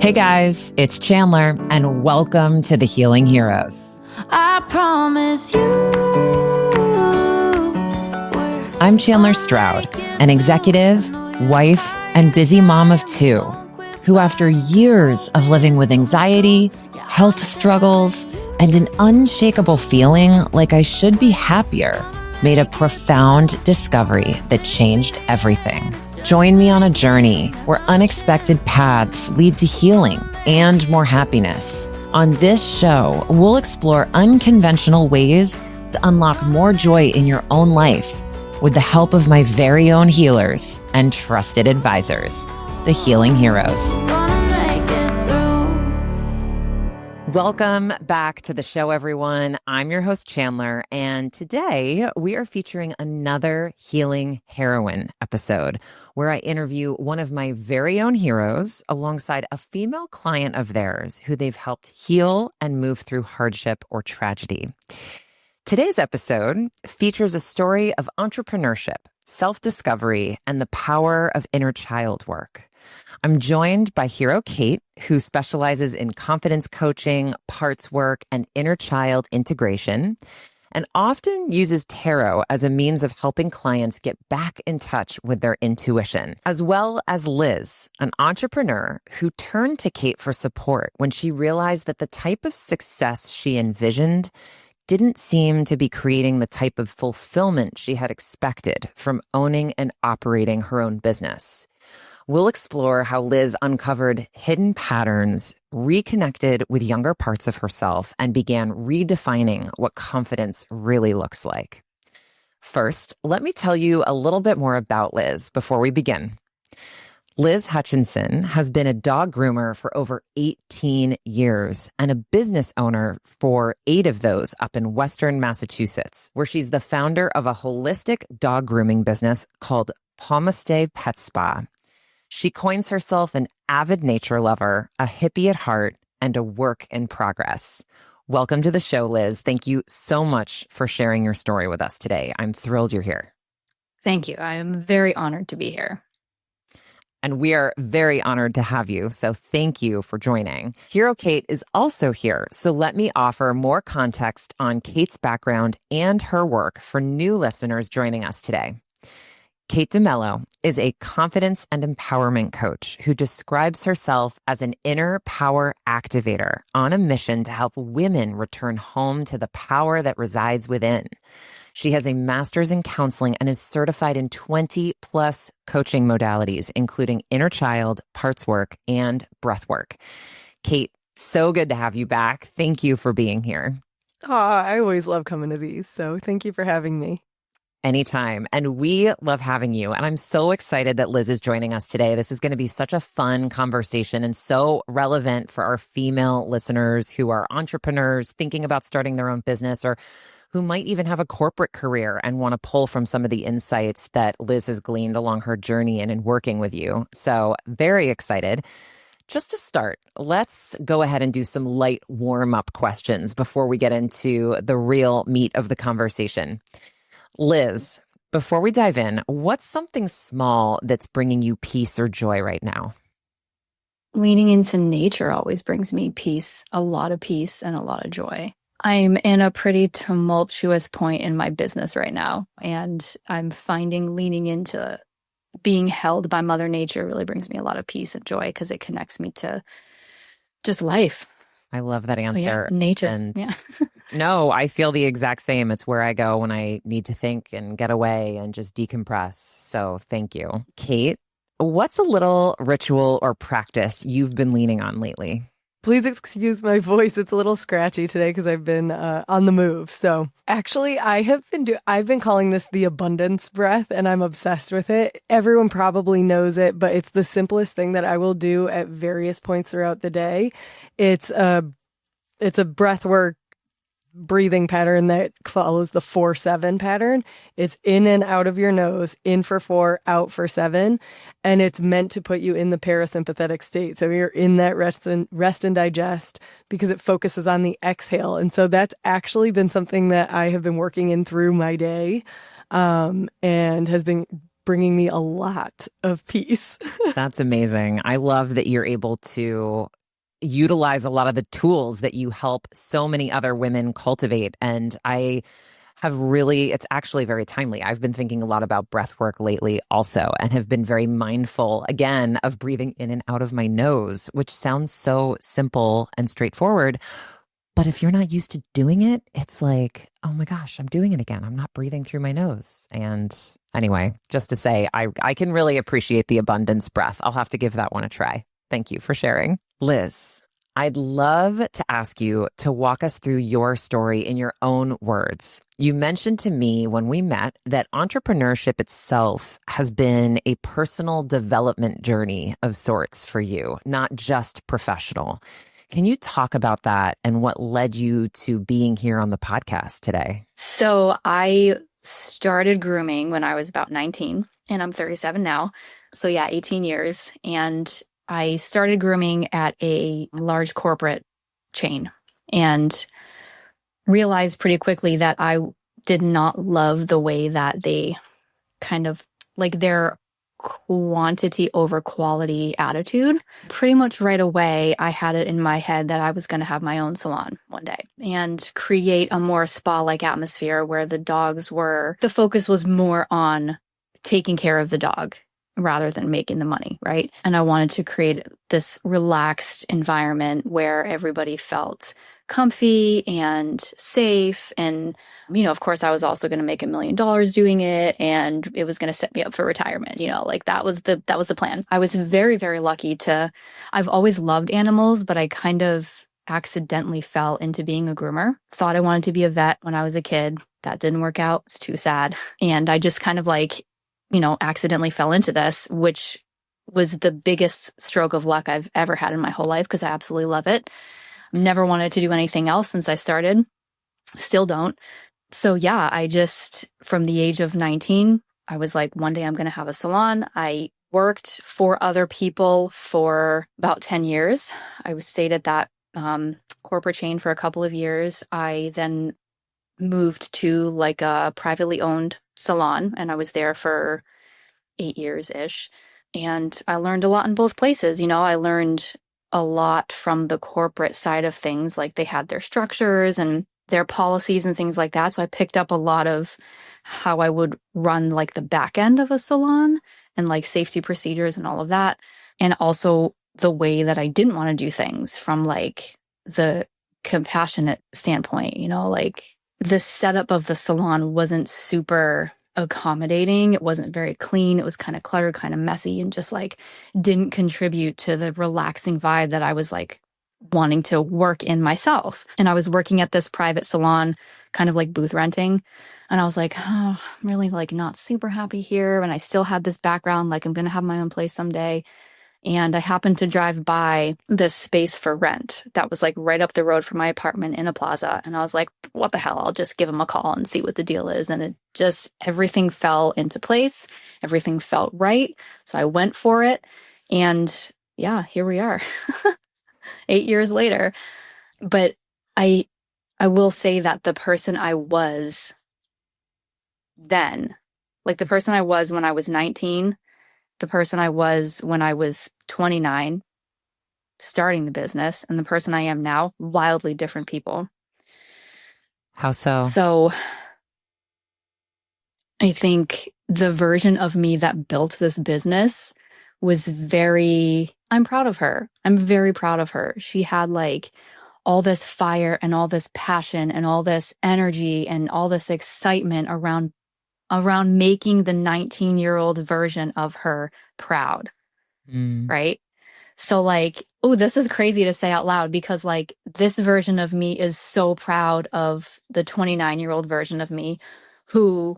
Hey guys, it's Chandler, and welcome to the Healing Heroes. I promise you. I'm Chandler Stroud, an executive, wife, and busy mom of two, who after years of living with anxiety, health struggles, and an unshakable feeling like I should be happier, made a profound discovery that changed everything. Join me on a journey where unexpected paths lead to healing and more happiness. On this show, we'll explore unconventional ways to unlock more joy in your own life with the help of my very own healers and trusted advisors, the Healing Heroes. Welcome back to the show, everyone. I'm your host, Chandler, and today we are featuring another Healing Heroine episode where I interview one of my very own heroes alongside a female client of theirs who they've helped heal and move through hardship or tragedy. Today's episode features a story of entrepreneurship, self-discovery, and the power of inner child work. I'm joined by hero Cait, who specializes in confidence coaching, parts work, and inner child integration, and often uses tarot as a means of helping clients get back in touch with their intuition, as well as Liz, an entrepreneur who turned to Cait for support when she realized that the type of success she envisioned didn't seem to be creating the type of fulfillment she had expected from owning and operating her own business. We'll explore how Liz uncovered hidden patterns, reconnected with younger parts of herself, and began redefining what confidence really looks like. First, let me tell you a little bit more about Liz before we begin. Liz Hutchinson has been a dog groomer for over 18 years and a business owner for 8 of those up in Western Massachusetts, where she's the founder of a holistic dog grooming business called Palmistay Pet Spa. She coins herself an avid nature lover, a hippie at heart, and a work in progress. Welcome to the show, Liz. Thank you so much for sharing your story with us today. I'm thrilled you're here. Thank you. I am very honored to be here. And we are very honored to have you, so thank you for joining. Hero Cait is also here, so let me offer more context on Cait's background and her work for new listeners joining us today. Cait DeMello is a confidence and empowerment coach who describes herself as an inner power activator on a mission to help women return home to the power that resides within. She has a master's in counseling and is certified in 20 plus coaching modalities, including inner child, parts work, and breath work. Cait, so good to have you back. Thank you for being here. Oh, I always love coming to these, so thank you for having me. Anytime. And we love having you. And I'm so excited that Liz is joining us today. This is going to be such a fun conversation and so relevant for our female listeners who are entrepreneurs thinking about starting their own business or who might even have a corporate career and want to pull from some of the insights that Liz has gleaned along her journey and in working with you. So very excited. Just to start, let's go ahead and do some light warm-up questions before we get into the real meat of the conversation. Liz, before we dive in, what's something small that's bringing you peace or joy right now? Leaning into nature always brings me peace, a lot of peace and a lot of joy. I'm in a pretty tumultuous point in my business right now, and I'm finding leaning into being held by Mother Nature really brings me a lot of peace and joy because it connects me to just life. I love that answer. Nature. And yeah. No, I feel the exact same. It's where I go when I need to think and get away and just decompress. So thank you. Cait, what's a little ritual or practice you've been leaning on lately? Please excuse my voice. It's a little scratchy today because I've been on the move. So actually, I've been calling this the abundance breath, and I'm obsessed with it. Everyone probably knows it, but it's the simplest thing that I will do at various points throughout the day. It's a breath work breathing pattern that follows the 4-7 pattern. It's in and out of your nose, in for 4, out for 7. And it's meant to put you in the parasympathetic state. So you're in that rest and digest because it focuses on the exhale. And so that's actually been something that I have been working in through my day and has been bringing me a lot of peace. That's amazing. I love that you're able to utilize a lot of the tools that you help so many other women cultivate. And I have really, it's actually very timely. I've been thinking a lot about breath work lately also, and have been very mindful again of breathing in and out of my nose, which sounds so simple and straightforward. But if you're not used to doing it, it's like, oh my gosh, I'm doing it again. I'm not breathing through my nose. And anyway, just to say, I can really appreciate the abundance breath. I'll have to give that one a try. Thank you for sharing. Liz, I'd love to ask you to walk us through your story in your own words. You mentioned to me when we met that entrepreneurship itself has been a personal development journey of sorts for you, not just professional. Can you talk about that and what led you to being here on the podcast today? So I started grooming when I was about 19, and I'm 37 now. So yeah, 18 years. And I started grooming at a large corporate chain and realized pretty quickly that I did not love the way that they kind of like their quantity over quality attitude. Pretty much right away, I had it in my head that I was going to have my own salon one day and create a more spa-like atmosphere where the focus was more on taking care of the dog rather than making the money, right? And I wanted to create this relaxed environment where everybody felt comfy and safe. And, of course, I was also going to make $1 million doing it, and it was going to set me up for retirement. Like that was the plan. I was very, very lucky I've always loved animals, but I kind of accidentally fell into being a groomer. Thought I wanted to be a vet when I was a kid. That didn't work out. It's too sad. And I just kind of accidentally fell into this, which was the biggest stroke of luck I've ever had in my whole life because I absolutely love it. Never wanted to do anything else since I started. Still don't. So yeah, I just, from the age of 19, I was like, one day I'm going to have a salon. I worked for other people for about 10 years. I stayed at that corporate chain for a couple of years. I then moved to like a privately owned salon, and I was there for 8 years-ish. And I learned a lot in both places. I learned a lot from the corporate side of things, like they had their structures and their policies and things like that. So I picked up a lot of how I would run like the back end of a salon and like safety procedures and all of that. And also the way that I didn't want to do things from like the compassionate standpoint, like the setup of the salon wasn't super accommodating. It wasn't very clean. It was kind of cluttered, kind of messy, and just like didn't contribute to the relaxing vibe that I was like wanting to work in myself. And I was working at this private salon, kind of like booth renting. And I was like, oh, I'm really like not super happy here. And I still had this background, like I'm going to have my own place someday. And I happened to drive by this space for rent that was like right up the road from my apartment in a plaza. And I was like, what the hell? I'll just give them a call and see what the deal is. And everything fell into place. Everything felt right. So I went for it. And yeah, here we are 8 years later. But I will say that the person I was then, like the person I was when I was 19, the person I was when I was 29, starting the business, and the person I am now, wildly different people. How so? So I think the version of me that built this business was I'm proud of her. I'm very proud of her. She had like all this fire and all this passion and all this energy and all this excitement around making the 19-year-old version of her proud. Right? So like, oh, this is crazy to say out loud because like this version of me is so proud of the 29-year-old version of me who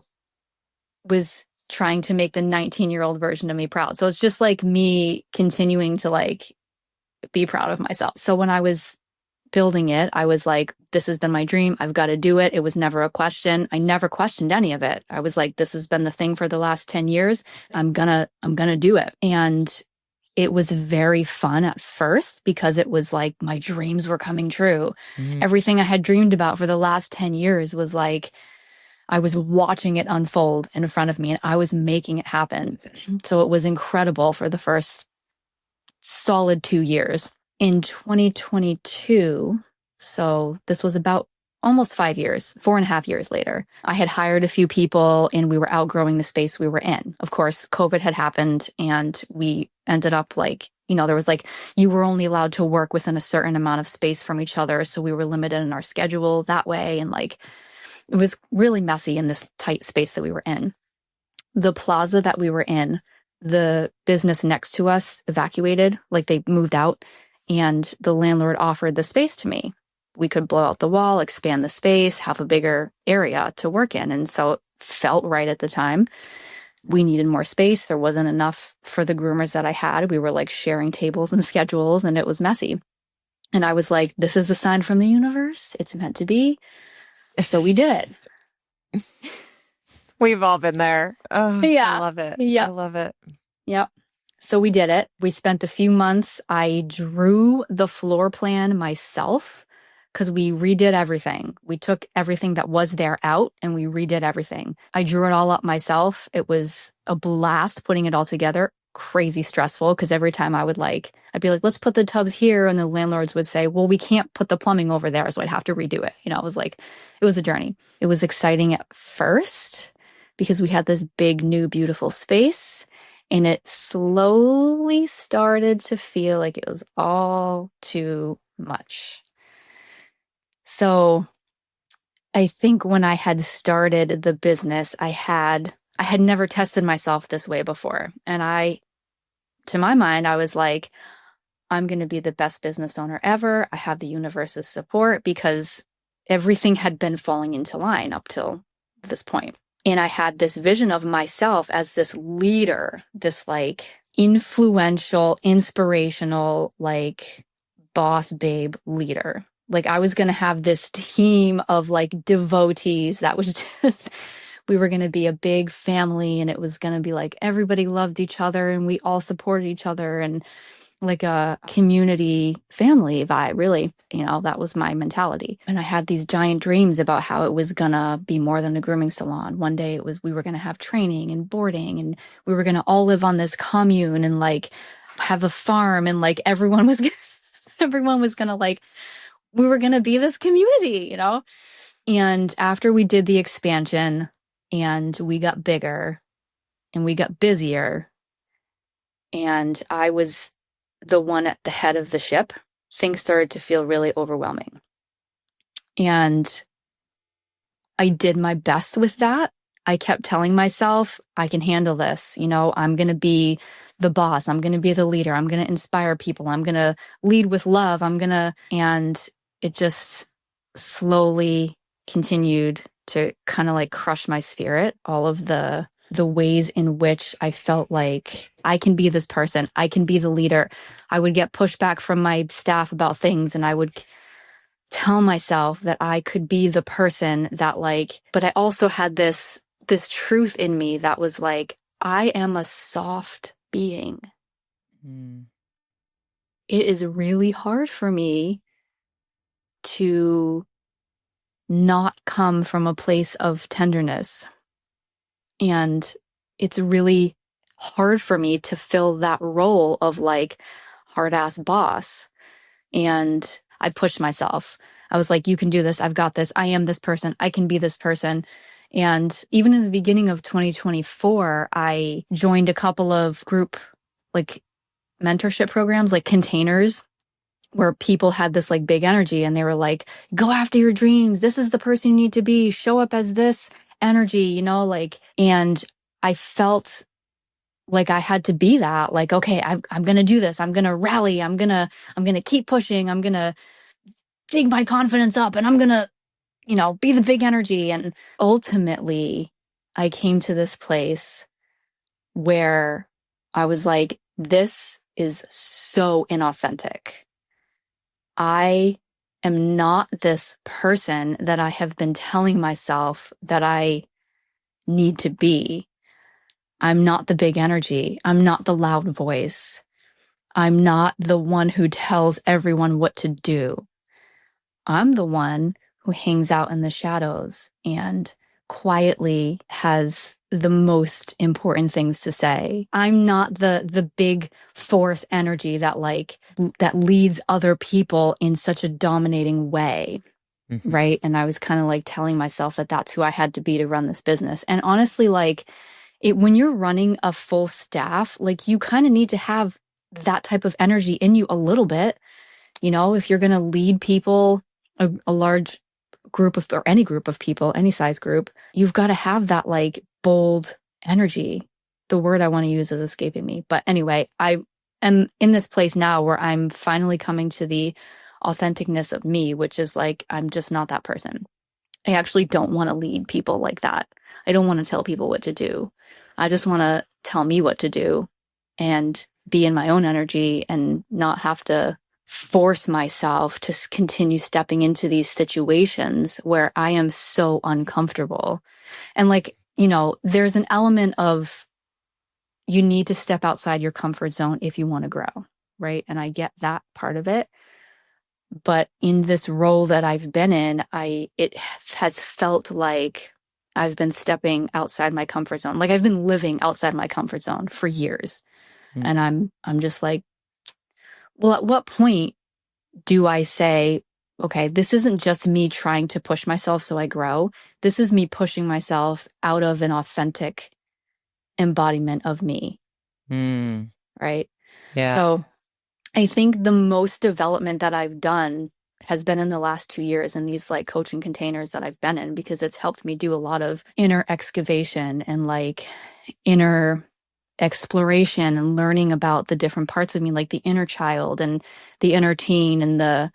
was trying to make the 19-year-old version of me proud. So it's just like me continuing to like be proud of myself. So when I was building it, I was like, this has been my dream. I've got to do it. It was never a question. I never questioned any of it. I was like, this has been the thing for the last 10 years. I'm gonna do it. And it was very fun at first because it was like my dreams were coming true. Everything I had dreamed about for the last 10 years was like I was watching it unfold in front of me and I was making it happen. So it was incredible for the first solid 2 years. In 2022, so this was about almost 5 years, 4.5 years later, I had hired a few people and we were outgrowing the space we were in. Of course, COVID had happened and we ended up like, there was like, you were only allowed to work within a certain amount of space from each other. So we were limited in our schedule that way. And like, it was really messy in this tight space that we were in. The plaza that we were in, the business next to us evacuated, like they moved out, and the landlord offered the space to me. We could blow out the wall, expand the space, have a bigger area to work in. And so it felt right at the time. We needed more space. There wasn't enough for the groomers that I had. We were like sharing tables and schedules, and it was messy. And I was like, this is a sign from the universe. It's meant to be. So we did it. We've all been there. Oh, Yeah. I love it. Yeah. I love it. Yep. So we did it. We spent a few months. I drew the floor plan myself because we redid everything. We took everything that was there out and we redid everything. I drew it all up myself. It was a blast putting it all together. Crazy stressful because every time I'd be like, let's put the tubs here. And the landlords would say, well, we can't put the plumbing over there. So I'd have to redo it. It was a journey. It was exciting at first because we had this big, new, beautiful space. And it slowly started to feel like it was all too much. So I think when I had started the business, I had never tested myself this way before. And to my mind, I was like, I'm going to be the best business owner ever. I have the universe's support because everything had been falling into line up till this point. And I had this vision of myself as this leader, this like influential, inspirational, like boss babe leader. Like I was going to have this team of like devotees that was just, we were going to be a big family and it was going to be like everybody loved each other and we all supported each other and like a community family vibe, really. That was my mentality. And I had these giant dreams about how it was going to be more than a grooming salon. One day we were going to have training and boarding and we were going to all live on this commune and like have a farm and like everyone was going to like, we were going to be this community, And after we did the expansion and we got bigger and we got busier and I was the one at the head of the ship, things started to feel really overwhelming. And I did my best with that. I kept telling myself, I can handle this. I'm going to be the boss. I'm going to be the leader. I'm going to inspire people. I'm going to lead with love. And it just slowly continued to kind of like crush my spirit. All of the ways in which I felt like I can be this person. I can be the leader. I would get pushback from my staff about things and I would tell myself that I could be the person that like, but I also had this truth in me that was like, I am a soft being. It is really hard for me to not come from a place of tenderness. And it's really hard for me to fill that role of like hard-ass boss. And I pushed myself. I was like, you can do this. I've got this. I am this person. I can be this person. And even in the beginning of 2024, I joined a couple of group like mentorship programs, like containers, where people had this like big energy and they were like, go after your dreams. This is the person you need to be. Show up as this energy, and I felt like I had to be that, like, okay, I'm going to do this. I'm going to rally. I'm going to keep pushing. I'm going to dig my confidence up and I'm going to, be the big energy. And ultimately I came to this place where I was like, this is so inauthentic. I am not this person that I have been telling myself that I need to be. I'm not the big energy. I'm not the loud voice. I'm not the one who tells everyone what to do. I'm the one who hangs out in the shadows and quietly has the most important things to say. I'm not the big force energy that that leads other people in such a dominating way. Mm-hmm. Right. And I was kind of like telling myself that that's who I had to be to run this business. And honestly, like when you're running a full staff, like you kind of need to have that type of energy in you a little bit. You know, if you're going to lead people, a large group of, or any group of people, any size group, you've got to have that like bold energy. The word I want to use is escaping me. But anyway, I am in this place now where I'm finally coming to the authenticness of me, which is like, I'm just not that person. I actually don't want to lead people like that. I don't want to tell people what to do. I just want to tell me what to do and be in my own energy and not have to force myself to continue stepping into these situations where I am so uncomfortable. And like, you know, there's an element of you need to step outside your comfort zone if you want to grow, right? And I get that part of it. But in this role that I've been in, it has felt like I've been stepping outside my comfort zone. Like I've been living outside my comfort zone for years. Mm. And I'm just like, well, at what point do I say, okay, this isn't just me trying to push myself so I grow. This is me pushing myself out of an authentic embodiment of me. Right? Yeah. So I think the most development that I've done has been in the last 2 years in these like coaching containers that I've been in, because it's helped me do a lot of inner excavation and like inner exploration and learning about the different parts of me, like the inner child and the inner teen and the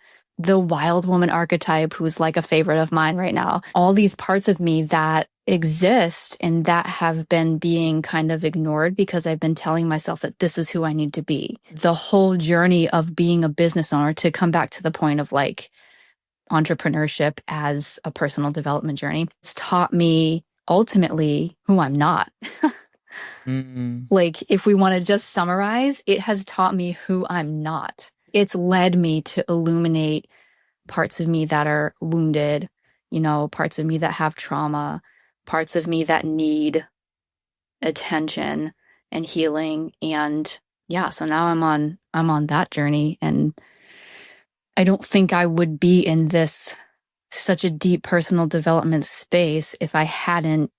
wild woman archetype, who's like a favorite of mine right now. All these parts of me that exist and that have been being kind of ignored because I've been telling myself that this is who I need to be. The whole journey of being a business owner, to come back to the point of like entrepreneurship as a personal development journey, it's taught me ultimately who I'm not. Like, if we want to just summarize, it has taught me who I'm not. It's led me to illuminate parts of me that are wounded, you know, parts of me that have trauma, parts of me that need attention and healing. And yeah, so now I'm on that journey, and I don't think I would be in this such a deep personal development space if I hadn't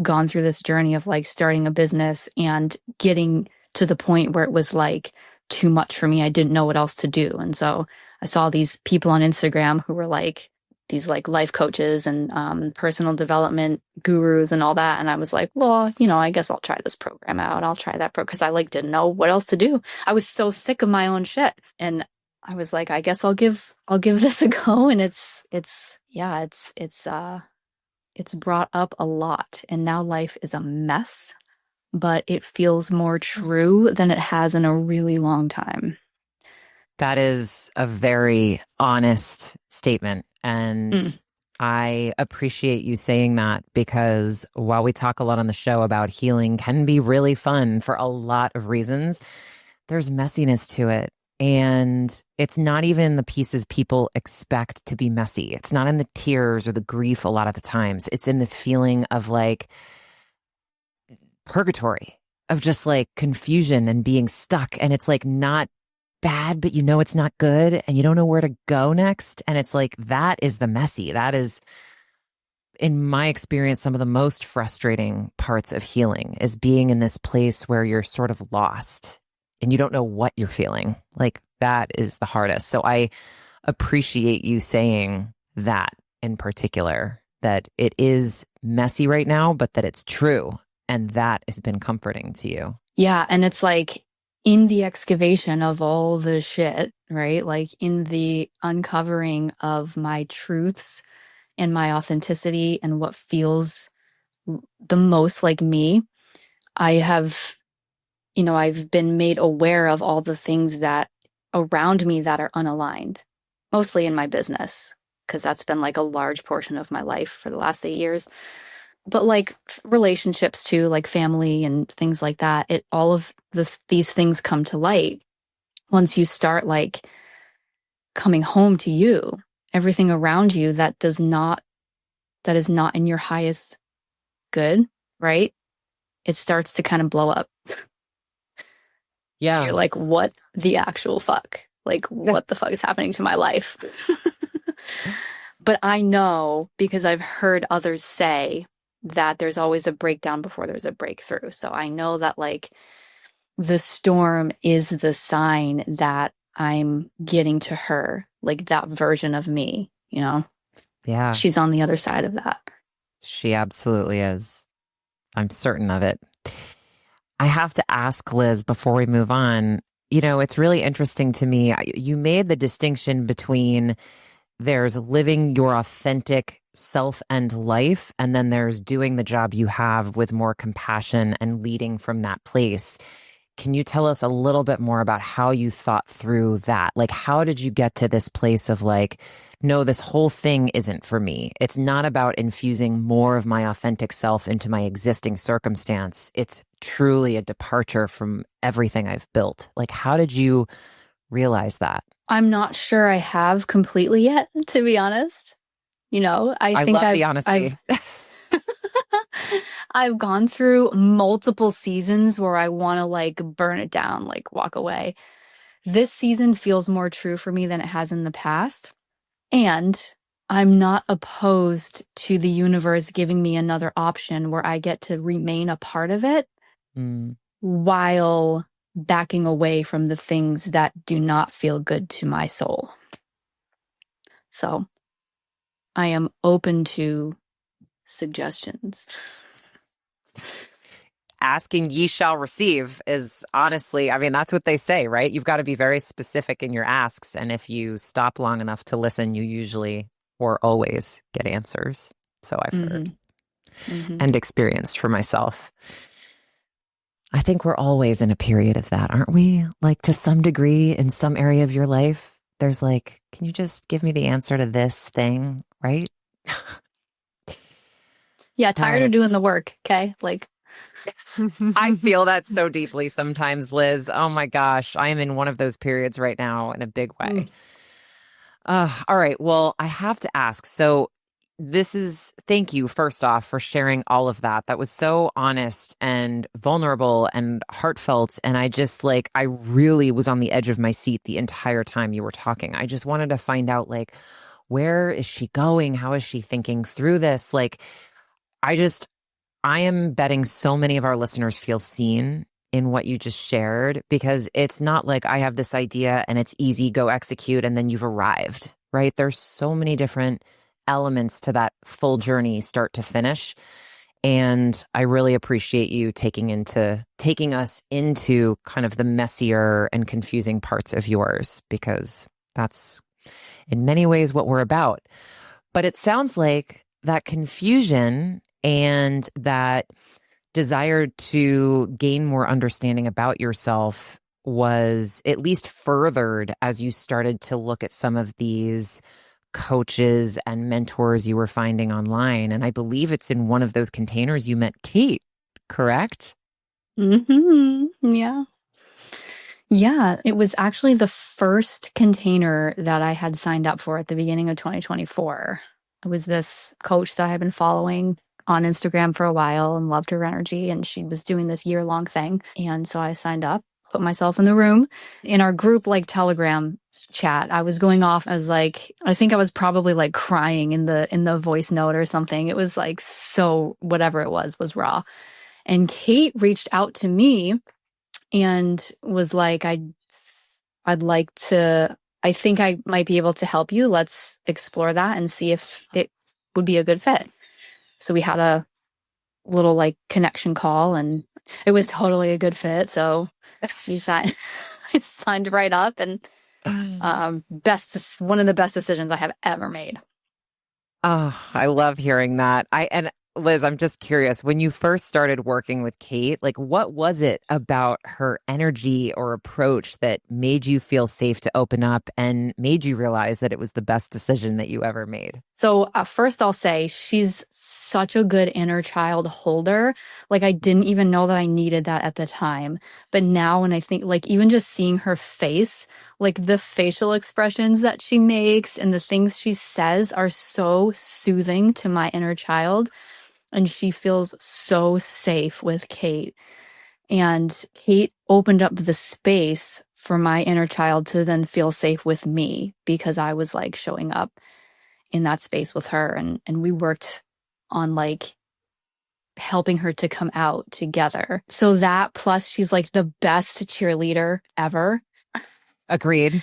gone through this journey of like starting a business and getting to the point where it was like too much for me. I didn't know what else to do. And so I saw these people on Instagram who were like these like life coaches and personal development gurus and all that. And I was like, well, you know, I guess I'll try this program out. I'll try that because I like didn't know what else to do. I was so sick of my own shit. And I was like, I guess I'll give this a go. And it's brought up a lot, and now life is a mess, but it feels more true than it has in a really long time. That is a very honest statement. And I appreciate you saying that, because while we talk a lot on the show about healing can be really fun for a lot of reasons, there's messiness to it. And it's not even in the pieces people expect to be messy. It's not in the tears or the grief a lot of the times. It's in this feeling of like purgatory, of just like confusion and being stuck. And it's like not bad, but you know it's not good and you don't know where to go next. And it's like, that is the messy. That is, in my experience, some of the most frustrating parts of healing, is being in this place where you're sort of lost and you don't know what you're feeling. Like, that is the hardest. So I appreciate you saying that in particular, that it is messy right now, but that it's true. And that has been comforting to you. Yeah. And it's like in the excavation of all the shit, right? Like in the uncovering of my truths and my authenticity and what feels the most like me, I've been made aware of all the things that around me that are unaligned, mostly in my business, because that's been like a large portion of my life for the last 8 years. But like relationships too, like family and things like that, all of these things come to light once you start like coming home to you. Everything around you that is not in your highest good, right? It starts to kind of blow up. Yeah. You're like, what the actual fuck? Like, what the fuck is happening to my life? But I know, because I've heard others say, that there's always a breakdown before there's a breakthrough. So I know that like the storm is the sign that I'm getting to her, like that version of me, you know? Yeah. She's on the other side of that. She absolutely is. I'm certain of it. I have to ask, Liz, before we move on, you know, it's really interesting to me. You made the distinction between there's living your authentic self and life, and then there's doing the job you have with more compassion and leading from that place. Can you tell us a little bit more about how you thought through that? Like, how did you get to this place of like, no, this whole thing isn't for me. It's not about infusing more of my authentic self into my existing circumstance. It's truly a departure from everything I've built. Like, how did you realize that? I'm not sure I have completely yet, to be honest. You know, I think love the honesty. I've gone through multiple seasons where I want to like burn it down, like walk away. This season feels more true for me than it has in the past. And I'm not opposed to the universe giving me another option where I get to remain a part of it while backing away from the things that do not feel good to my soul. So I am open to suggestions. Asking ye shall receive is honestly, I mean, that's what they say, right? You've got to be very specific in your asks. And if you stop long enough to listen, you usually or always get answers. So I've heard and experienced for myself. I think we're always in a period of that, aren't we? Like to some degree in some area of your life, there's like, can you just give me the answer to this thing, right? Yeah, tired of doing the work, okay? Like, I feel that so deeply sometimes, Liz. Oh my gosh, I am in one of those periods right now in a big way. All right, well, I have to ask. So thank you first off for sharing all of that. That was so honest and vulnerable and heartfelt. And I really was on the edge of my seat the entire time you were talking. I just wanted to find out, like, where is she going? How is she thinking through this? Like, I am betting so many of our listeners feel seen in what you just shared, because it's not like I have this idea and it's easy, go execute, and then you've arrived, right? There's so many different elements to that full journey, start to finish. And I really appreciate you taking us into kind of the messier and confusing parts of yours, because that's in many ways what we're about. But it sounds like that confusion and that desire to gain more understanding about yourself was at least furthered as you started to look at some of these coaches and mentors you were finding online. And I believe it's in one of those containers you met Cait, correct? Yeah. Yeah, it was actually the first container that I had signed up for at the beginning of 2024. It was this coach that I had been following on Instagram for a while and loved her energy, and she was doing this year-long thing. And so I signed up, put myself in the room. In our group, like Telegram chat, I was going off as like, I think I was probably like crying in the voice note or something. It was like, so whatever it was raw. And Cait reached out to me and was like, I'd like to, I think I might be able to help you. Let's explore that and see if it would be a good fit. So we had a little like connection call, and it was totally a good fit. So I signed right up, and one of the best decisions I have ever made. Oh, I love hearing that. And Liz, I'm just curious, when you first started working with Cait, like what was it about her energy or approach that made you feel safe to open up and made you realize that it was the best decision that you ever made? So first I'll say she's such a good inner child holder. Like I didn't even know that I needed that at the time. But now when I think, like even just seeing her face, like the facial expressions that she makes and the things she says are so soothing to my inner child. and she feels so safe with Cait. And Cait opened up the space for my inner child to then feel safe with me because I was like showing up in that space with her. And we worked on like helping her to come out together. So that plus she's like the best cheerleader ever. Agreed.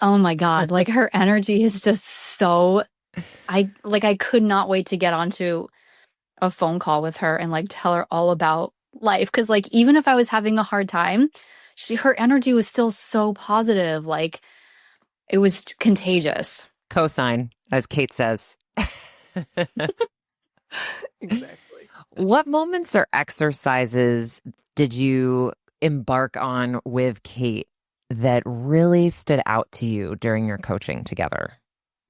Oh my God. Like her energy is just so, I could not wait to get onto a phone call with her and like tell her all about life. Cause like, even if I was having a hard time, her energy was still so positive. Like it was contagious. Cosign, as Cait says. Exactly. What moments or exercises did you embark on with Cait that really stood out to you during your coaching together?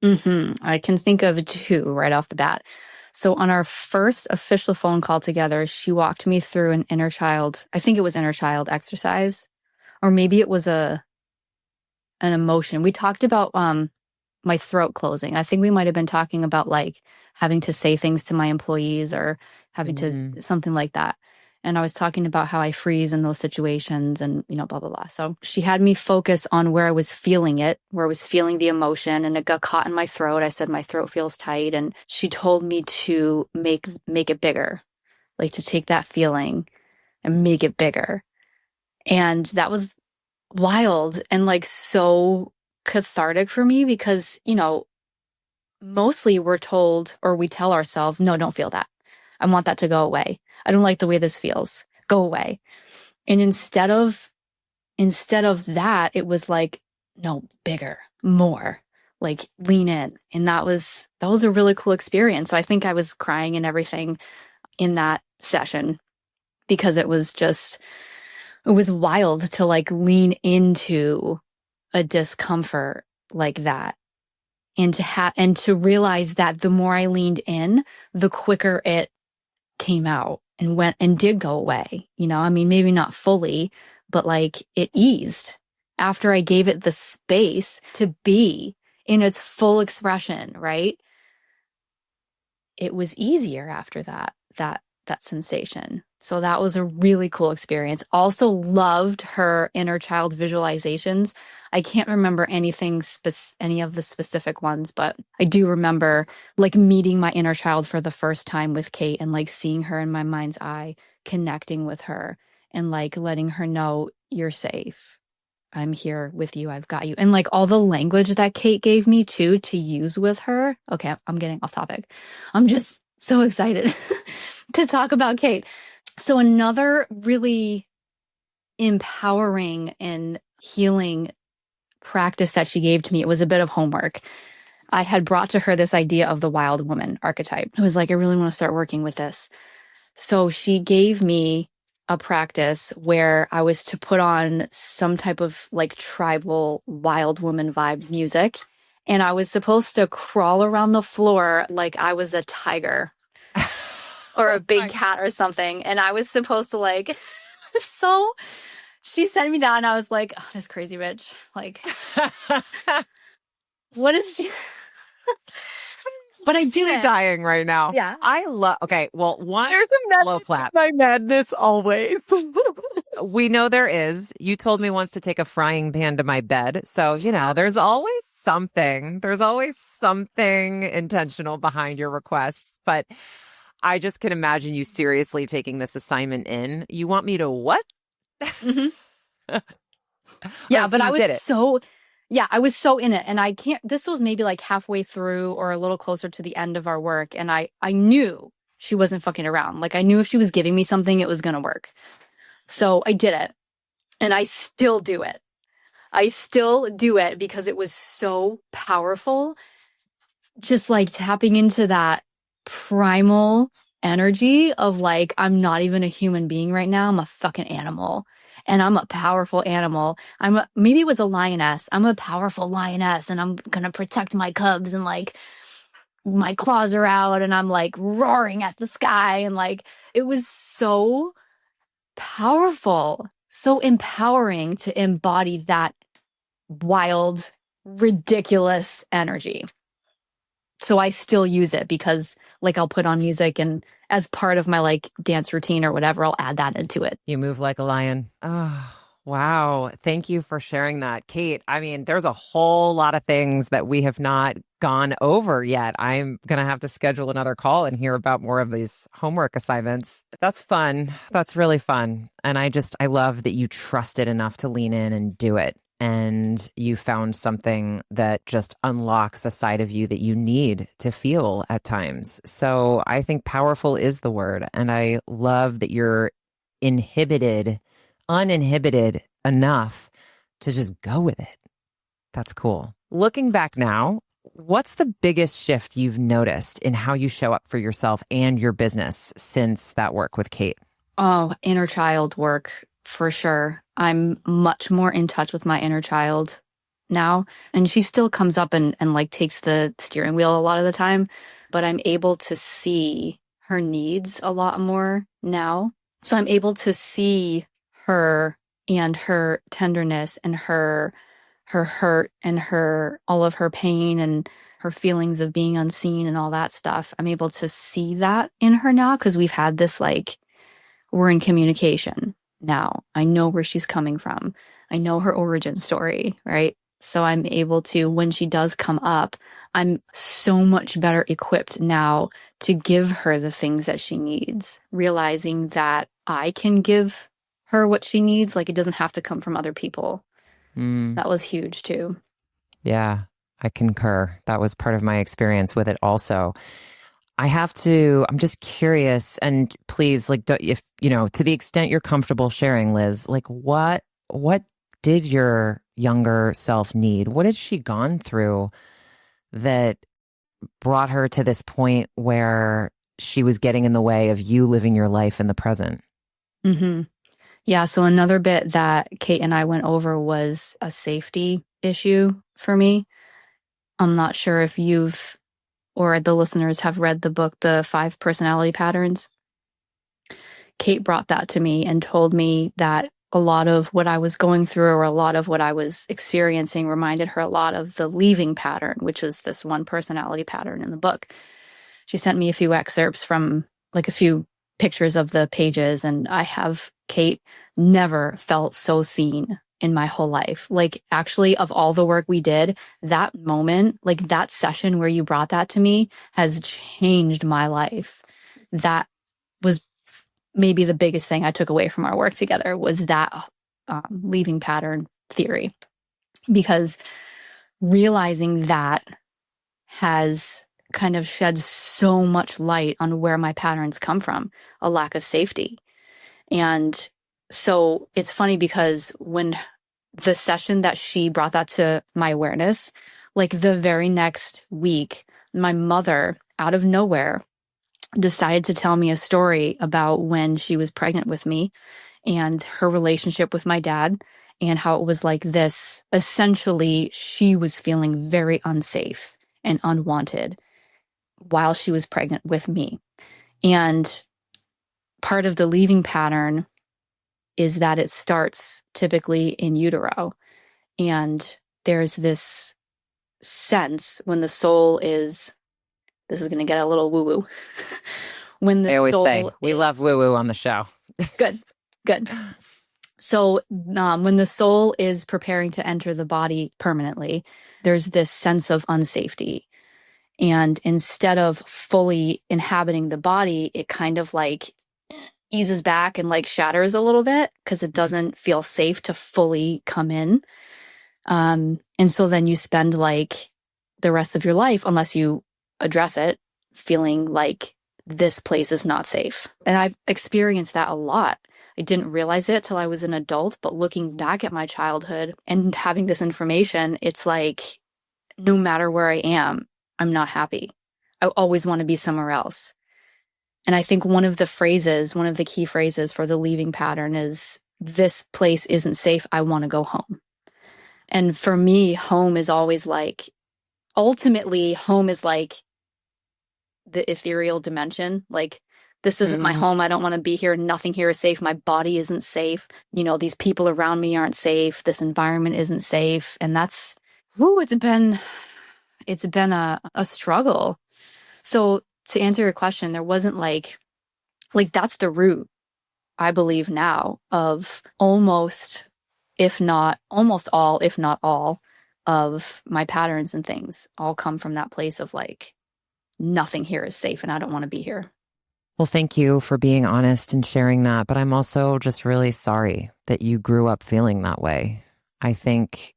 I can think of two right off the bat. So on our first official phone call together, she walked me through an inner child, I think it was inner child exercise, or maybe it was an emotion. We talked about my throat closing. I think we might have been talking about like having to say things to my employees or having to something like that. And I was talking about how I freeze in those situations and, blah, blah, blah. So she had me focus on where I was feeling it, where I was feeling the emotion, and it got caught in my throat. I said, my throat feels tight. And she told me to make it bigger, like to take that feeling and make it bigger. And that was wild and like so cathartic for me because, mostly we're told or we tell ourselves, no, don't feel that. I want that to go away. I don't like the way this feels. Go away. And instead of that, it was like, no, bigger, more, like lean in. And that was a really cool experience. So I think I was crying and everything in that session because it was wild to like lean into a discomfort like that. And to realize that the more I leaned in, the quicker it came out and went and did go away. I mean, maybe not fully, but like it eased after I gave it the space to be in its full expression, right? It was easier after that sensation. So that was a really cool experience. Also loved her inner child visualizations. I can't remember any of the specific ones, but I do remember like meeting my inner child for the first time with Cait and like seeing her in my mind's eye, connecting with her and like letting her know you're safe. I'm here with you. I've got you. And like all the language that Cait gave me too, to use with her. Okay. I'm getting off topic. I'm just so excited to talk about Cait. So another really empowering and healing practice that she gave to me, it was a bit of homework. I had brought to her this idea of the wild woman archetype. I was like, I really want to start working with this. So she gave me a practice where I was to put on some type of like tribal wild woman vibe music. And I was supposed to crawl around the floor like I was a tiger or a big cat or something. And I was supposed to like, so she sent me that and I was like, oh, this crazy bitch. Like, what is she? But I did it. Dying right now. Yeah. I love, okay, well, one, There's a low clap. my madness always. We know there is. You told me once to take a frying pan to my bed. So, there's always something. There's always something intentional behind your requests. But I just can imagine you seriously taking this assignment in. You want me to what? Mm-hmm. Yeah, but I was so in it. And this was maybe like halfway through or a little closer to the end of our work. And I knew she wasn't fucking around. Like I knew if she was giving me something, it was going to work. So I did it. And I still do it. I still do it because it was so powerful. Just like tapping into that primal energy of like, I'm not even a human being right now. I'm a fucking animal. And I'm a powerful animal. Maybe it was a lioness. I'm a powerful lioness and I'm going to protect my cubs and like my claws are out and I'm like roaring at the sky. And like, it was so powerful, so empowering to embody that wild, ridiculous energy. So I still use it because like I'll put on music and as part of my like dance routine or whatever, I'll add that into it. You move like a lion. Oh, wow. Thank you for sharing that, Cait. I mean, there's a whole lot of things that we have not gone over yet. I'm going to have to schedule another call and hear about more of these homework assignments. That's fun. That's really fun. And I love that you trusted enough to lean in and do it. And you found something that just unlocks a side of you that you need to feel at times. So I think powerful is the word. And I love that you're uninhibited enough to just go with it. That's cool. Looking back now, what's the biggest shift you've noticed in how you show up for yourself and your business since that work with Cait? Oh, inner child work for sure. I'm much more in touch with my inner child now. And she still comes up and like takes the steering wheel a lot of the time, but I'm able to see her needs a lot more now. So I'm able to see her and her tenderness and her hurt and her all of her pain and her feelings of being unseen and all that stuff. I'm able to see that in her now because we've had this like we're in communication now. I know where she's coming from. I know her origin story, right? So I'm able to, when she does come up, I'm so much better equipped now to give her the things that she needs, realizing that I can give her what she needs. Like it doesn't have to come from other people. That was huge too. Yeah, I concur. That was part of my experience with it also. I'm just curious, and please, like, if, to the extent you're comfortable sharing, Liz, like what did your younger self need? What had she gone through that brought her to this point where she was getting in the way of you living your life in the present? Mm-hmm. Yeah. So another bit that Cait and I went over was a safety issue for me. I'm not sure if you've or the listeners have read the book, The 5 Personality Patterns. Cait brought that to me and told me that a lot of what I was going through or a lot of what I was experiencing reminded her a lot of the leaving pattern, which is this one personality pattern in the book. She sent me a few excerpts from like a few pictures of the pages, and I have, Cait, never felt so seen in my whole life. Like actually of all the work we did, that moment, like that session where you brought that to me has changed my life. That was maybe the biggest thing I took away from our work together was that leaving pattern theory, because realizing that has kind of shed so much light on where my patterns come from, a lack of safety. And so it's funny because when the session that she brought that to my awareness, like the very next week, my mother, out of nowhere, decided to tell me a story about when she was pregnant with me and her relationship with my dad and how it was like this. Essentially, she was feeling very unsafe and unwanted while she was pregnant with me. And part of the leaving pattern is that it starts typically in utero. And there's this sense when the soul is, this is going to get a little woo-woo. When the I always soul say, we love woo-woo on the show. Good. So when the soul is preparing to enter the body permanently, there's this sense of unsafety. And instead of fully inhabiting the body, it kind of like eases back and like shatters a little bit because it doesn't feel safe to fully come in. And so then you spend like the rest of your life, unless you address it, feeling like this place is not safe. And I've experienced that a lot. I didn't realize it till I was an adult, but looking back at my childhood and having this information, it's like, no matter where I am, I'm not happy. I always want to be somewhere else. And I think one of the key phrases for the leaving pattern is, this place isn't safe. I want to go home. And for me, home is always like, ultimately, home is like the ethereal dimension. Like, this isn't my home. I don't want to be here. Nothing here is safe. My body isn't safe. These people around me aren't safe. This environment isn't safe. And that's, it's been it's been a struggle. So to answer your question, there wasn't like that's the root, I believe now, of almost all, if not all of my patterns and things all come from that place of like, nothing here is safe and I don't want to be here. Well, thank you for being honest and sharing that. But I'm also just really sorry that you grew up feeling that way. I think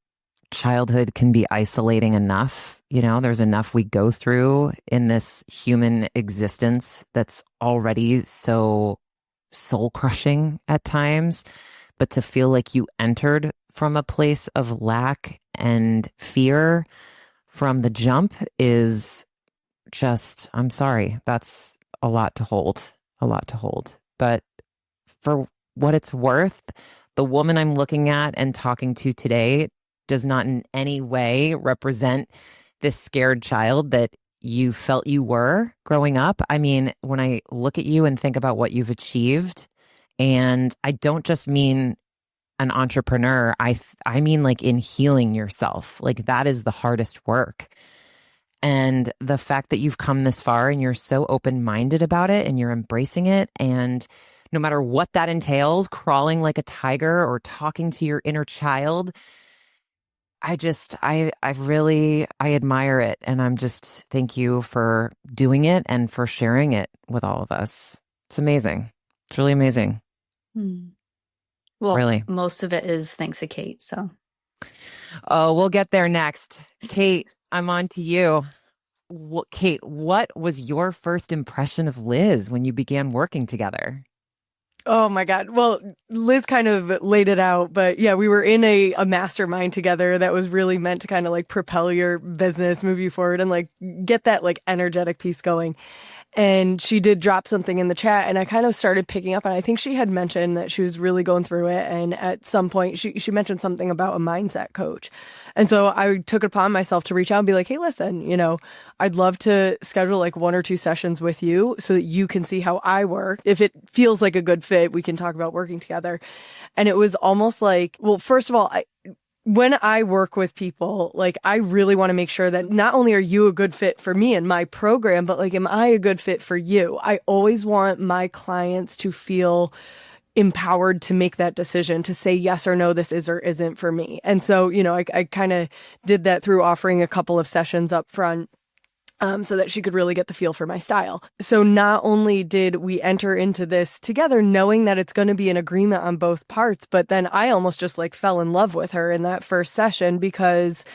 childhood can be isolating enough. You know, there's enough we go through in this human existence that's already so soul crushing at times. But to feel like you entered from a place of lack and fear from the jump is just, I'm sorry, that's a lot to hold. But for what it's worth, the woman I'm looking at and talking to today does not in any way represent this scared child that you felt you were growing up. I mean, when I look at you and think about what you've achieved, and I don't just mean an entrepreneur, I mean like in healing yourself. Like that is the hardest work. And the fact that you've come this far and you're so open-minded about it and you're embracing it, and no matter what that entails, crawling like a tiger or talking to your inner child, I admire it. And I'm just, thank you for doing it and for sharing it with all of us. It's amazing. It's really amazing. Well, really. Most of it is thanks to Cait. So, oh, we'll get there next. Cait, I'm on to you. Cait, what was your first impression of Liz when you began working together? Oh my God. Well, Liz kind of laid it out, but yeah, we were in a mastermind together that was really meant to kind of like propel your business, move you forward, and like get that like energetic piece going. And she did drop something in the chat, and I kind of started picking up. And I think she had mentioned that she was really going through it. And at some point, she mentioned something about a mindset coach. And so I took it upon myself to reach out and be like, hey, listen, you know, I'd love to schedule like 1 or 2 sessions with you so that you can see how I work. If it feels like a good fit, we can talk about working together. And it was almost like, well, first of all, when I work with people, like I really want to make sure that not only are you a good fit for me and my program, but like, am I a good fit for you? I always want my clients to feel empowered to make that decision, to say yes or no, this is or isn't for me. And so, you know, I kind of did that through offering a couple of sessions up front. So that she could really get the feel for my style. So not only did we enter into this together knowing that it's going to be an agreement on both parts, but then I almost just like fell in love with her in that first session because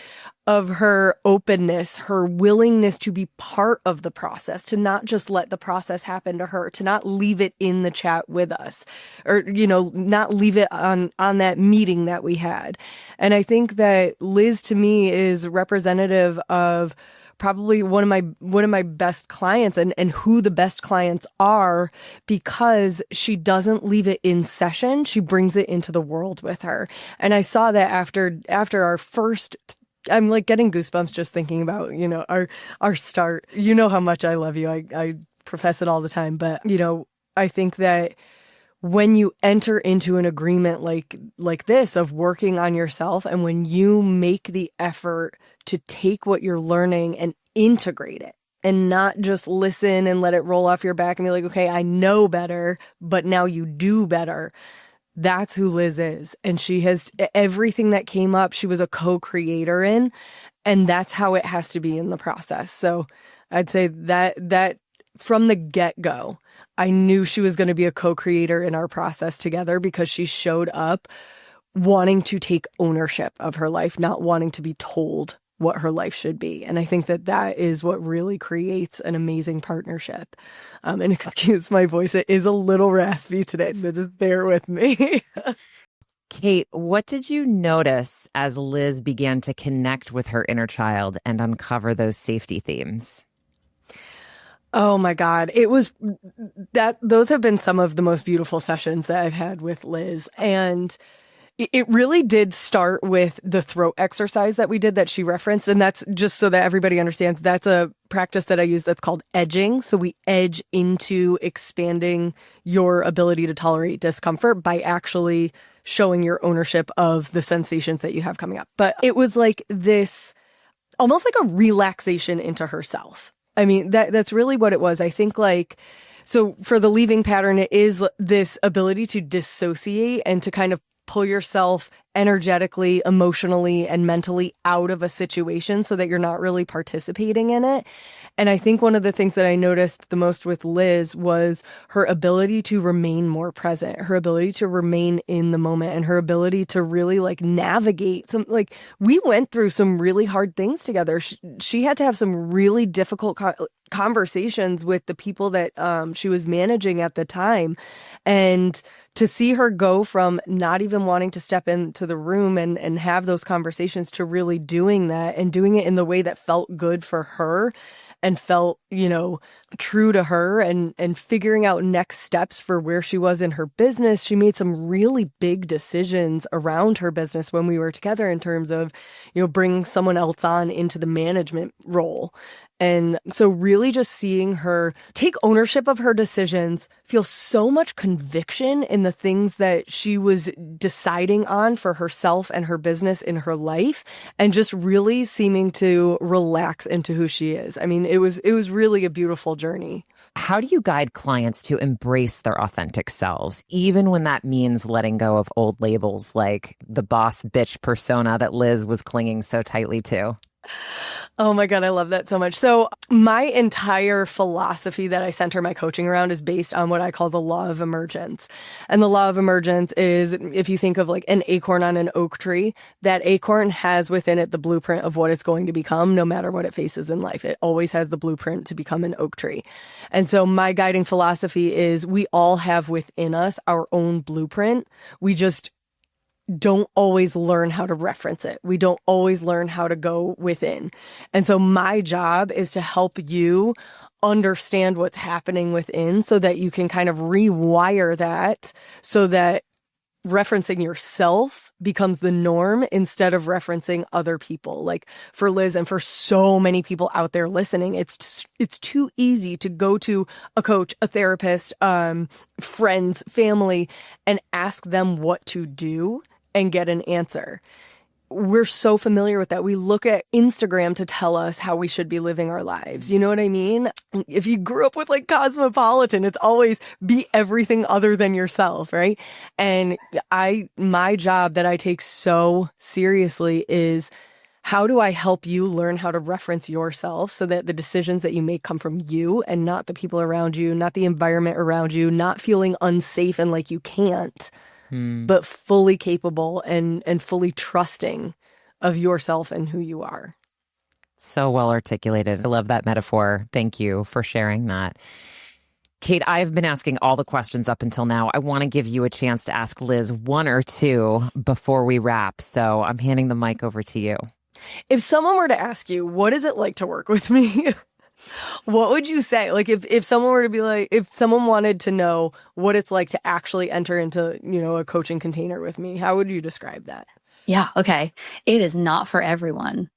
of her openness, her willingness to be part of the process, to not just let the process happen to her, to not leave it in the chat with us, or, you know, not leave it on that meeting that we had. And I think that Liz to me is representative of probably one of my best clients and who the best clients are, because she doesn't leave it in session. She brings it into the world with her. And I saw that after our first, I'm like getting goosebumps just thinking about, you know, our start. You know how much I love you. I profess it all the time, but you know, I think that when you enter into an agreement like this of working on yourself, and when you make the effort to take what you're learning and integrate it and not just listen and let it roll off your back and be like, okay, I know better, but now you do better. That's who Liz is. And she has everything that came up, she was a co-creator in, and that's how it has to be in the process. So I'd say that from the get-go, I knew she was going to be a co-creator in our process together, because she showed up wanting to take ownership of her life, not wanting to be told what her life should be. And I think that is what really creates an amazing partnership. And excuse my voice, it is a little raspy today, so just bear with me. Cait, what did you notice as Liz began to connect with her inner child and uncover those safety themes? Oh my God. It was those have been some of the most beautiful sessions that I've had with Liz. And it really did start with the throat exercise that we did that she referenced. And that's just so that everybody understands, that's a practice that I use that's called edging. So we edge into expanding your ability to tolerate discomfort by actually showing your ownership of the sensations that you have coming up. But it was like this almost like a relaxation into herself. I mean, that's really what it was. I think so for the leaving pattern, it is this ability to dissociate and to kind of pull yourself energetically, emotionally, and mentally out of a situation so that you're not really participating in it. And I think one of the things that I noticed the most with Liz was her ability to remain more present, her ability to remain in the moment, and her ability to really navigate we went through some really hard things together. She had to have some really difficult conversations with the people that she was managing at the time. And to see her go from not even wanting to step into the room and have those conversations to really doing that and doing it in the way that felt good for her and felt, true to her and figuring out next steps for where she was in her business. She made some really big decisions around her business when we were together in terms of, bringing someone else on into the management role. And so really just seeing her take ownership of her decisions, feel so much conviction in the things that she was deciding on for herself and her business in her life, and just really seeming to relax into who she is. I mean, it was really a beautiful journey. How do you guide clients to embrace their authentic selves, even when that means letting go of old labels like the boss bitch persona that Liz was clinging so tightly to? Oh my God, I love that so much. So my entire philosophy that I center my coaching around is based on what I call the law of emergence. And the law of emergence is, if you think of an acorn on an oak tree, that acorn has within it the blueprint of what it's going to become, no matter what it faces in life. It always has the blueprint to become an oak tree. And so my guiding philosophy is we all have within us our own blueprint. We just don't always learn how to reference it. We don't always learn how to go within. And so my job is to help you understand what's happening within so that you can kind of rewire that so that referencing yourself becomes the norm instead of referencing other people. Like for Liz and for so many people out there listening, it's too easy to go to a coach, a therapist, friends, family, and ask them what to do and get an answer. We're so familiar with that. We look at Instagram to tell us how we should be living our lives. You know what I mean? If you grew up with Cosmopolitan, it's always be everything other than yourself, right? And my job that I take so seriously is, how do I help you learn how to reference yourself so that the decisions that you make come from you and not the people around you, not the environment around you, not feeling unsafe and like you can't, but fully capable and fully trusting of yourself and who you are. So well articulated. I love that metaphor. Thank you for sharing that. Cait, I've been asking all the questions up until now. I want to give you a chance to ask Liz one or two before we wrap. So I'm handing the mic over to you. If someone were to ask you, what is it like to work with me? What would you say? If someone were to be if someone wanted to know what it's like to actually enter into, a coaching container with me, how would you describe that? Yeah. Okay. It is not for everyone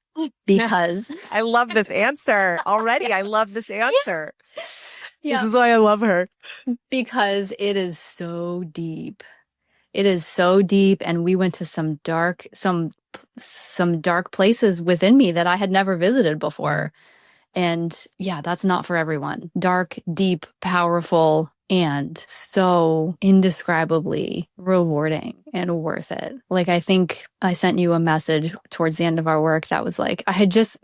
because I love this answer already. I love this answer. Yeah. This is why I love her. Because it is so deep. It is so deep. And we went to some dark places within me that I had never visited before. And yeah, that's not for everyone. Dark, deep, powerful, and so indescribably rewarding and worth it. I think I sent you a message towards the end of our work that was I had just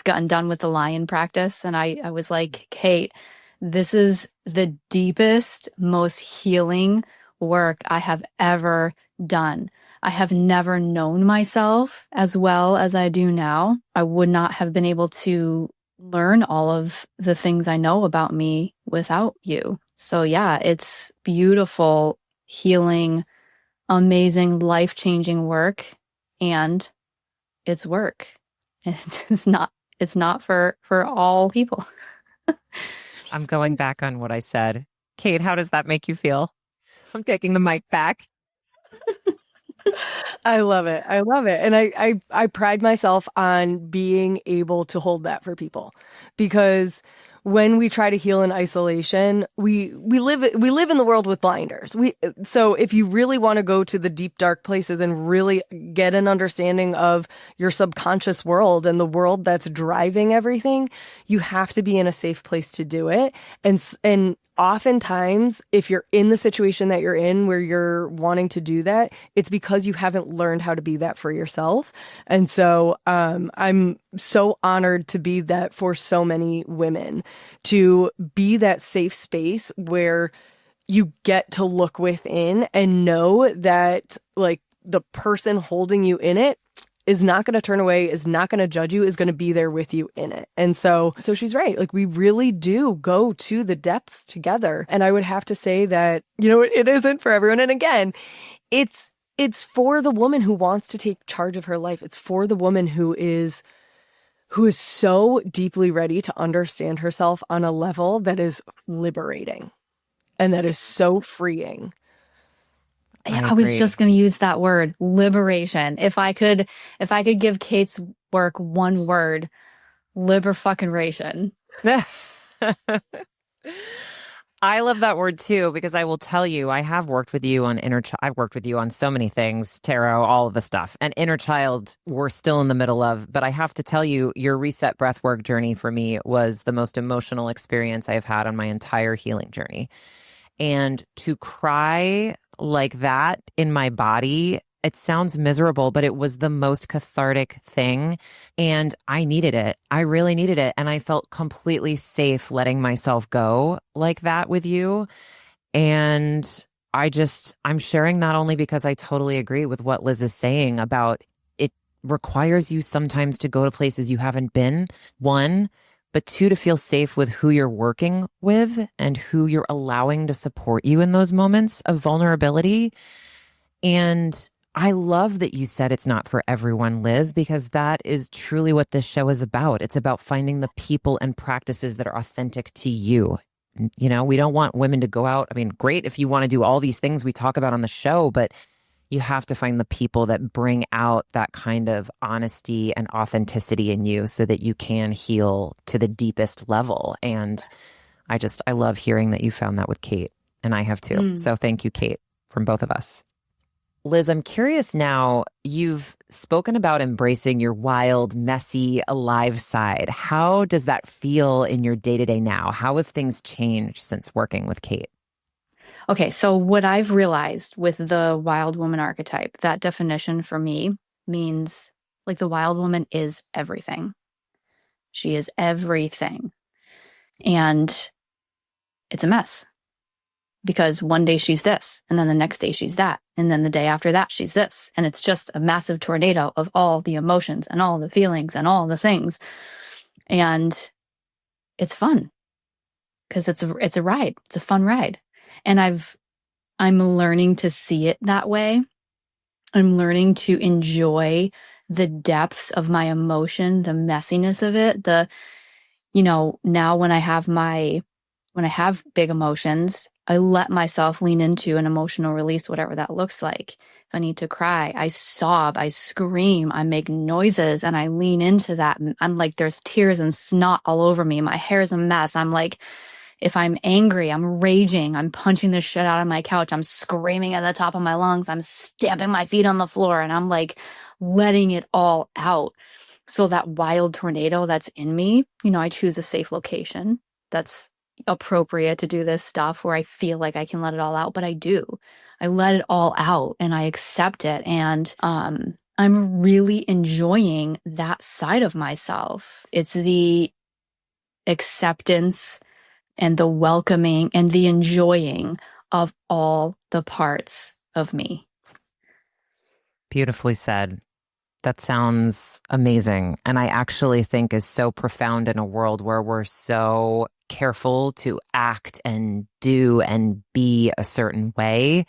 gotten done with the lion practice. And I was like, Cait, this is the deepest, most healing work I have ever done. I have never known myself as well as I do now. I would not have been able to learn all of the things I know about me without you. So yeah, it's beautiful, healing, amazing, life-changing work, and it's work. And it's not for all people. I'm going back on what I said. Cait, how does that make you feel? I'm taking the mic back. I love it. I love it. And I pride myself on being able to hold that for people, because when we try to heal in isolation, we live in the world with blinders. So if you really want to go to the deep dark places and really get an understanding of your subconscious world and the world that's driving everything, you have to be in a safe place to do it. And oftentimes, if you're in the situation that you're in where you're wanting to do that, it's because you haven't learned how to be that for yourself. And so I'm so honored to be that for so many women, to be that safe space where you get to look within and know that like the person holding you in it is not going to turn away, is not going to judge you, is going to be there with you in it. And so she's right. Like, we really do go to the depths together. And I would have to say that, it isn't for everyone. And again, it's for the woman who wants to take charge of her life. It's for the woman who is so deeply ready to understand herself on a level that is liberating and that is so freeing. I was just going to use that word, liberation. If I could give Cait's work one word, liber-fucking-ration. I love that word too, because I will tell you, I have worked with you on I've worked with you on so many things, tarot, all of the stuff, and inner child we're still in the middle of. But I have to tell you, your reset breathwork journey for me was the most emotional experience I have had on my entire healing journey. And to cry like that in my body, it sounds miserable, but it was the most cathartic thing. And I needed it. I really needed it. And I felt completely safe letting myself go like that with you. And I'm sharing that only because I totally agree with what Liz is saying about it requires you sometimes to go to places you haven't been, one, but two, to feel safe with who you're working with and who you're allowing to support you in those moments of vulnerability. And I love that you said it's not for everyone, Liz, because that is truly what this show is about. It's about finding the people and practices that are authentic to you. We don't want women to go out. I mean, great if you want to do all these things we talk about on the show, but you have to find the people that bring out that kind of honesty and authenticity in you so that you can heal to the deepest level. And I love hearing that you found that with Cait, and I have too. So thank you, Cait, from both of us. Liz, I'm curious now, you've spoken about embracing your wild, messy, alive side. How does that feel in your day-to-day now? How have things changed since working with Cait? Okay, so what I've realized with the wild woman archetype, that definition for me means like the wild woman is everything. She is everything. And it's a mess because one day she's this, and then the next day she's that, and then the day after that she's this. And it's just a massive tornado of all the emotions and all the feelings and all the things. And it's fun because it's a ride. It's a fun ride. And I'm learning to see it that way. I'm learning to enjoy the depths of my emotion, the messiness of it. Now when I have big emotions, I let myself lean into an emotional release, whatever that looks like. If I need to cry, I sob, I scream, I make noises, and I lean into that. And I'm like, there's tears and snot all over me. My hair is a mess. I'm like, if I'm angry, I'm raging, I'm punching the shit out of my couch, I'm screaming at the top of my lungs, I'm stamping my feet on the floor, and I'm like letting it all out. So that wild tornado that's in me, I choose a safe location that's appropriate to do this stuff where I feel like I can let it all out, but I do. I let it all out and I accept it. And I'm really enjoying that side of myself. It's the acceptance and the welcoming and the enjoying of all the parts of me. Beautifully said. That sounds amazing. And I actually think is so profound in a world where we're so careful to act and do and be a certain way,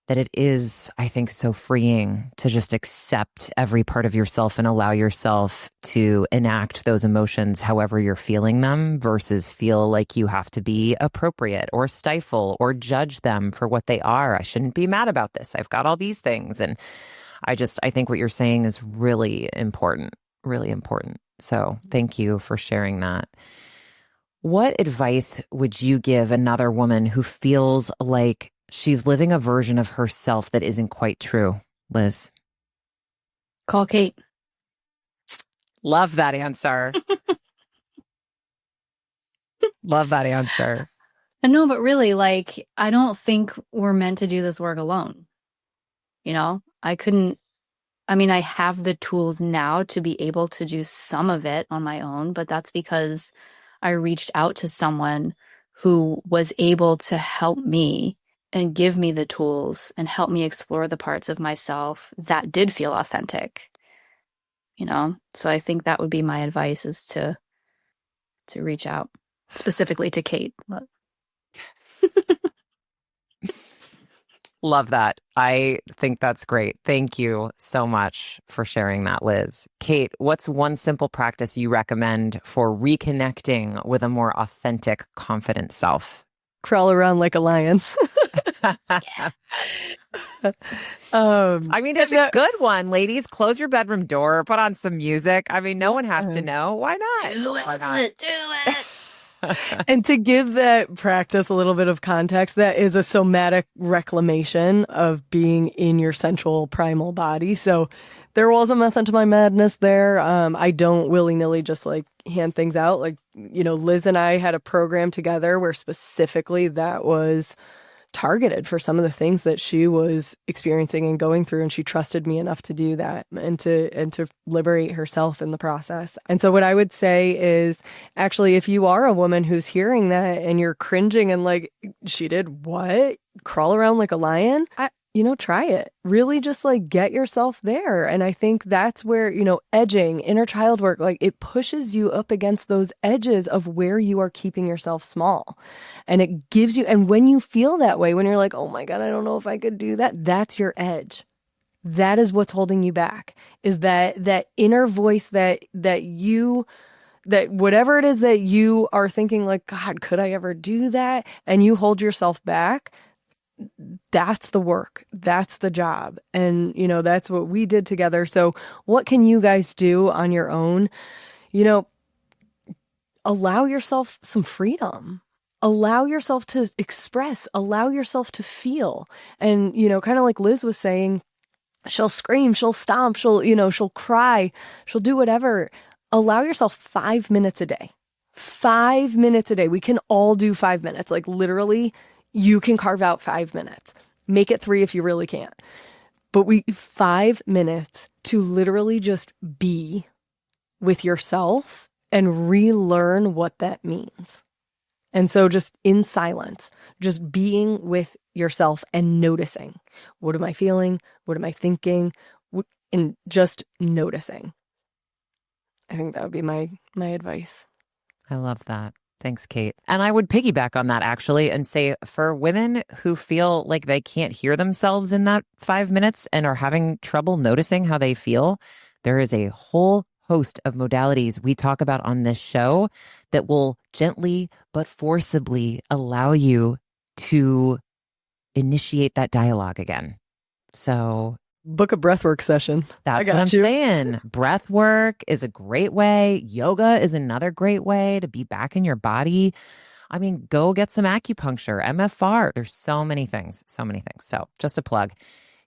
that it is, I think, so freeing to just accept every part of yourself and allow yourself to enact those emotions however you're feeling them versus feel like you have to be appropriate or stifle or judge them for what they are. I shouldn't be mad about this. I've got all these things. And I think what you're saying is really important, really important. So thank you for sharing that. What advice would you give another woman who feels like she's living a version of herself that isn't quite true, Liz? Call Cait. Love that answer. Love that answer. No, but really, like, I don't think we're meant to do this work alone. You know, I have the tools now to be able to do some of it on my own, but that's because I reached out to someone who was able to help me and give me the tools and help me explore the parts of myself that did feel authentic. You know, so I think that would be my advice, is to reach out specifically to Cait. Love that. I think that's great. Thank you so much for sharing that, Liz. Cait, what's one simple practice you recommend for reconnecting with a more authentic, confident self? Crawl around like a lion. I mean, it's a good one, ladies. Close your bedroom door, put on some music. I mean, no one has to know. Why not? Why not? Do it. And to give that practice a little bit of context, that is a somatic reclamation of being in your sensual primal body. So there was a method to my madness there. I don't willy-nilly just like hand things out. Like, you know, Liz and I had a program together where specifically that was targeted for some of the things that she was experiencing and going through, and she trusted me enough to do that and to liberate herself in the process. And so what I would say is, actually, if you are a woman who's hearing that and you're cringing and like, she did what? Crawl around like a lion? Try it. Really just like get yourself there. And I think that's where, edging, inner child work, like it pushes you up against those edges of where you are keeping yourself small. And it gives you, and when you feel that way, when you're like, oh my God, I don't know if I could do that, that's your edge. That is what's holding you back, is that inner voice that whatever it is that you are thinking like, God, could I ever do that? And you hold yourself back. That's the work. That's the job. And, that's what we did together. So what can you guys do on your own? Allow yourself some freedom. Allow yourself to express. Allow yourself to feel. And, kind of like Liz was saying, she'll scream, she'll stomp, she'll cry, she'll do whatever. Allow yourself 5 minutes a day. 5 minutes a day. We can all do 5 minutes. Like literally, you can carve out 5 minutes. Make it 3 if you really can't. But 5 minutes to literally just be with yourself and relearn what that means. And so just in silence, just being with yourself and noticing. What am I feeling? What am I thinking? And just noticing. I think that would be my advice. I love that. Thanks, Cait. And I would piggyback on that actually and say, for women who feel like they can't hear themselves in that 5 minutes and are having trouble noticing how they feel, there is a whole host of modalities we talk about on this show that will gently but forcibly allow you to initiate that dialogue again. So book a breathwork session. That's what I'm saying. Breath work is a great way. Yoga is another great way to be back in your body. I mean, go get some acupuncture, MFR. There's so many things. So just a plug.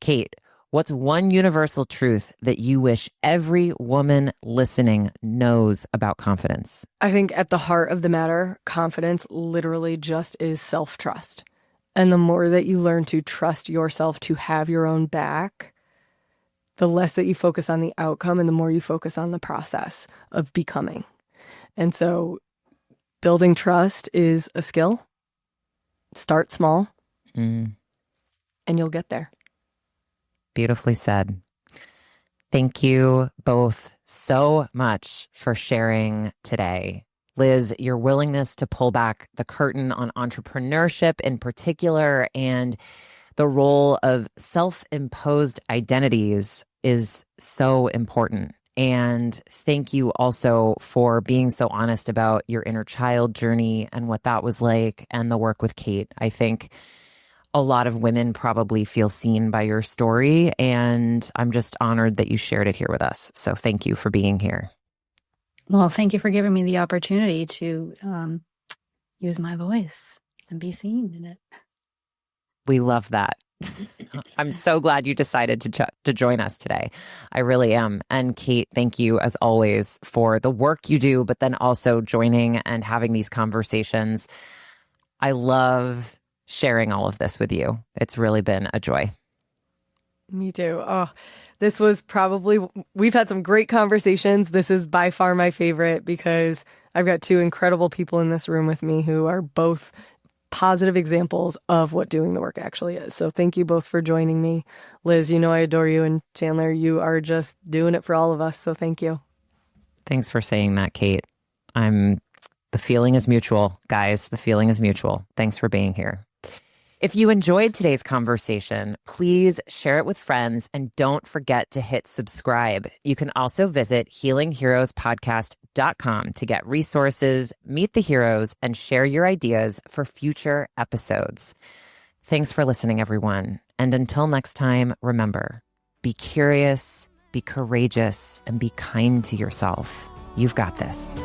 Cait, what's one universal truth that you wish every woman listening knows about confidence? I think at the heart of the matter, confidence literally just is self-trust. And the more that you learn to trust yourself to have your own back, the less that you focus on the outcome and the more you focus on the process of becoming. And so building trust is a skill. Start small and you'll get there. Beautifully said. Thank you both so much for sharing today. Liz, your willingness to pull back the curtain on entrepreneurship in particular and the role of self-imposed identities is so important. And thank you also for being so honest about your inner child journey and what that was like and the work with Cait. I think a lot of women probably feel seen by your story, and I'm just honored that you shared it here with us. So thank you for being here. Well, thank you for giving me the opportunity to use my voice and be seen in it. We love that. I'm so glad you decided to join us today. I really am. And Cait, thank you as always for the work you do, but then also joining and having these conversations. I love sharing all of this with you. It's really been a joy. Me too. Oh, this was we've had some great conversations. This is by far my favorite because I've got two incredible people in this room with me who are both positive examples of what doing the work actually is. So thank you both for joining me. Liz, I adore you. And Chandler, you are just doing it for all of us. So thank you. Thanks for saying that, Cait. The feeling is mutual, guys. The feeling is mutual. Thanks for being here. If you enjoyed today's conversation, please share it with friends and don't forget to hit subscribe. You can also visit healingheroespodcast.com to get resources, meet the heroes, and share your ideas for future episodes. Thanks for listening, everyone. And until next time, remember, be curious, be courageous, and be kind to yourself. You've got this.